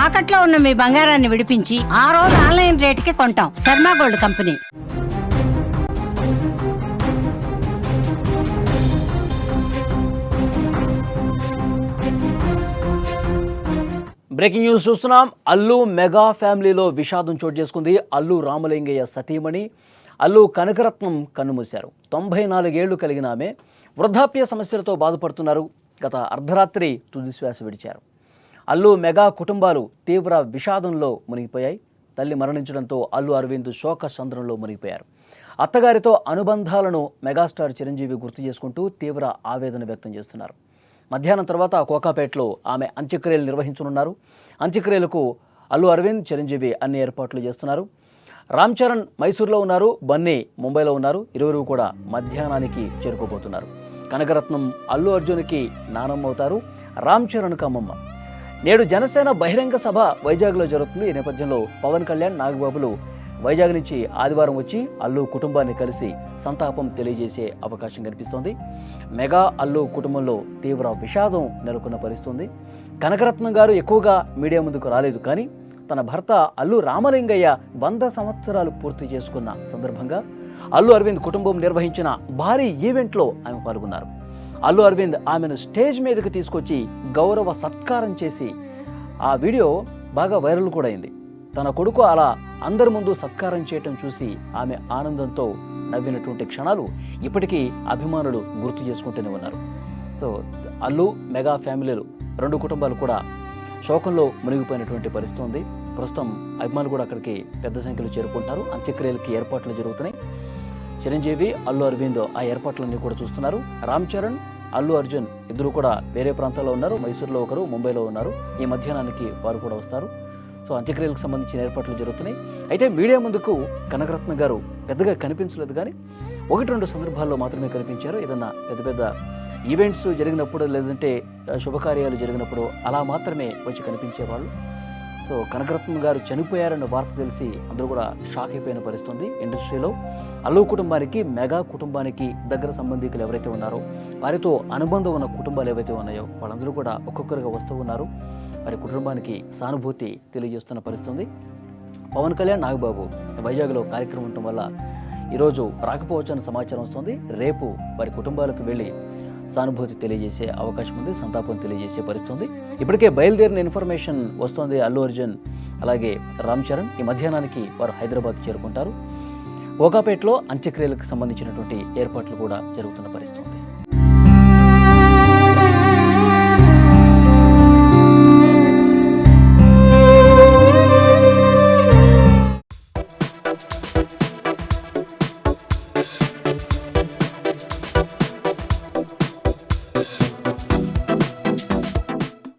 తాకట్లో ఉన్న మీ బంగారాన్ని విడిపించి ఆ రోజు ఆన్లైన్ రేటుకి కొంటాం. Sharma gold company. Breaking news చూస్తున్నాం. అల్లు మెగా ఫ్యామిలీలో విషాదం చోటు చేసుకుంది. అల్లు రామలింగయ్య సతీమణి అల్లు కనకరత్నం కన్నుమూశారు. 94 ఏళ్లు కలిగిన ఆమె వృద్ధాప్య సమస్యలతో బాధపడుతున్నారు. గత అర్ధరాత్రి తుదిశ్వాస విడిచారు. అల్లు మెగా కుటుంబాలు తీవ్ర విషాదంలో మునిగిపోయాయి. తల్లి మరణించడంతో అల్లు అరవింద్ శోక సంద్రంలో మునిగిపోయారు. అత్తగారితో అనుబంధాలను మెగాస్టార్ చిరంజీవి గుర్తు చేసుకుంటూ తీవ్ర ఆవేదన వ్యక్తం చేస్తున్నారు. మధ్యాహ్నం తర్వాత కోకాపేటలో ఆమె అంత్యక్రియలు నిర్వహించనున్నారు. అంత్యక్రియలకు అల్లు అరవింద్, చిరంజీవి అన్ని ఏర్పాట్లు చేస్తున్నారు. రామ్ చరణ్ మైసూర్లో ఉన్నారు, బన్నీ ముంబైలో ఉన్నారు. ఇరువురు కూడా మధ్యాహ్నానికి చేరుకోబోతున్నారు. కనకరత్నం అల్లు అర్జున్కి నానమ్మ అవుతారు, రామ్ చరణ్కు అమ్మమ్మ. నేడు జనసేన బహిరంగ సభ వైజాగ్లో జరుగుతుంది. ఈ నేపథ్యంలో పవన్ కళ్యాణ్, నాగబాబులు వైజాగ్ నుంచి ఆదివారం వచ్చి అల్లు కుటుంబాన్ని కలిసి సంతాపం తెలియజేసే అవకాశం కనిపిస్తోంది. మెగా అల్లు కుటుంబంలో తీవ్ర విషాదం నెలకొన్న పరిస్థితుంది. కనకరత్నం గారు ఎక్కువగా మీడియా ముందుకు రాలేదు. కానీ తన భర్త అల్లు రామలింగయ్య 100 సంవత్సరాలు పూర్తి చేసుకున్న సందర్భంగా అల్లు అరవింద్ కుటుంబం నిర్వహించిన భారీ ఈవెంట్లో ఆమె పాల్గొన్నారు. అల్లు అరవింద్ ఆమెను స్టేజ్ మీదకి తీసుకొచ్చి గౌరవ సత్కారం చేసి ఆ వీడియో బాగా వైరల్ కూడా అయింది. తన కొడుకు అలా అందరి ముందు సత్కారం చేయటం చూసి ఆమె ఆనందంతో నవ్వినటువంటి క్షణాలు ఇప్పటికీ అభిమానులు గుర్తు చేసుకుంటూనే ఉన్నారు. సో అల్లు మెగా ఫ్యామిలీలు 2 కుటుంబాలు కూడా శోకంలో మునిగిపోయినటువంటి పరిస్థితి ఉంది. ప్రస్తుతం అభిమానులు కూడా అక్కడికి పెద్ద సంఖ్యలో చేరుకుంటున్నారు. అంత్యక్రియలకి ఏర్పాట్లు జరుగుతున్నాయి. చిరంజీవి, అల్లు అరవింద్ ఆ ఏర్పాట్లన్నీ కూడా చూస్తున్నారు. రామ్ చరణ్, అల్లు అర్జున్ ఇద్దరు కూడా వేరే ప్రాంతాల్లో ఉన్నారు. మైసూర్లో ఒకరు, ముంబైలో ఉన్నారు. ఈ మధ్యాహ్నానికి వారు కూడా వస్తారు. సో అంత్యక్రియలకు సంబంధించిన ఏర్పాట్లు జరుగుతున్నాయి. అయితే మీడియా ముందుకు కనకరత్న గారు పెద్దగా కనిపించలేదు. కానీ 1-2 సందర్భాల్లో మాత్రమే కనిపించారు. ఏదన్నా పెద్ద పెద్ద ఈవెంట్స్ జరిగినప్పుడు, లేదంటే శుభకార్యాలు జరిగినప్పుడు అలా మాత్రమే వచ్చి కనిపించేవాళ్ళు. సో కనకరత్న గారు చనిపోయారన్న వార్త తెలిసి అందరూ కూడా షాక్ అయిపోయిన పరిస్థితుంది. ఇండస్ట్రీలో అల్లు కుటుంబానికి, మెగా కుటుంబానికి దగ్గర సంబంధికులు ఎవరైతే ఉన్నారో, వారితో అనుబంధం ఉన్న కుటుంబాలు ఏవైతే ఉన్నాయో వాళ్ళందరూ కూడా ఒక్కొక్కరుగా వస్తూ ఉన్నారు. వారి కుటుంబానికి సానుభూతి తెలియజేస్తున్న పరిస్థితుంది. పవన్ కళ్యాణ్, నాగబాబు వైజాగ్లో కార్యక్రమం ఉండటం వల్ల ఈరోజు రాకపోవచ్చని సమాచారం వస్తుంది. రేపు వారి కుటుంబాలకు వెళ్ళి సానుభూతి తెలియజేసే అవకాశం ఉంది, సంతాపం తెలియజేసే పరిస్థితుంది. ఇప్పటికే బయలుదేరిన ఇన్ఫర్మేషన్ వస్తుంది. అల్లు అర్జున్ అలాగే రామ్ చరణ్ ఈ మధ్యాహ్నానికి వారు హైదరాబాద్ చేరుకుంటారు. కోకాపేటలో అంత్యక్రియలకు సంబంధించినటువంటి ఏర్పాట్లు కూడా జరుగుతున్న పరిస్థితి.